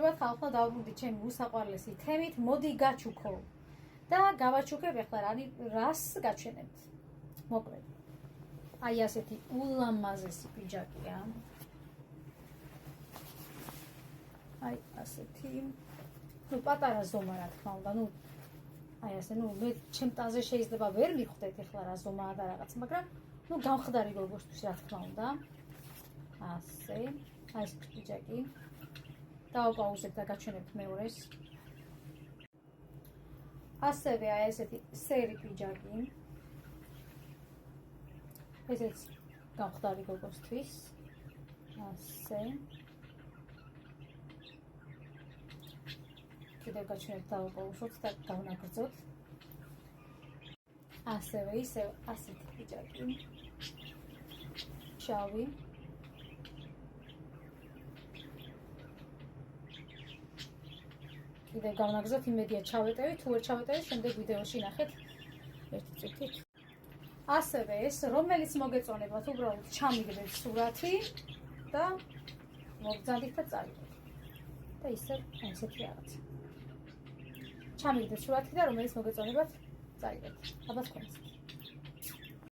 მოგესალმებათ ხალხო, დავბრუნდით ჩემი უსაყვარლესი თემით. მოდი გაჩუქო და გავაჩუქებ ახლა რას გაჩვენებთ. მოკლედ. აი ასეთი ულამაზესი პიჯაკია. აი ასეთი. ნუ პატარა ზომა რა თქმა უნდა, ნუ აი ასე, ნუ მე ჩემტანზე შეიძლება ვერ მიხვდეთ ახლა რა ზომაა და რაღაც, მაგრამ ნუ გამხდარი გოგოსთვის რა თქმა უნდა. ასე, აი ეს პიჯაკი. დავაპაუზებ და გაჩვენებთ მეორეს. ასევე აი ესეთი სერი პიჯაკი. ესეც გამხდარი გოგოსთვის. ასე. კიდევ გაჩვენებთ დავაპაუზოთ და დავნაგრძოთ. ასევე ისევ ასეთი პიჯაკი. შავი. კიდევ გავნაგრძოთ, იმედია ჩავეტევით, თუ ვერ ჩავეტევით, შემდეგ ვიდეოში ნახეთ ერთი წუთით. ასევე ეს, რომელიც მოგეწონებათ, უბრალოდ ჩამიგდეთ სურათი და მოგძანდით და წავიდეთ. და ისევ ესეთი რაღაცა. ჩამიგდეთ სურათი და რომელიც მოგეწონებათ, წავიდეთ. აბა თქვენც.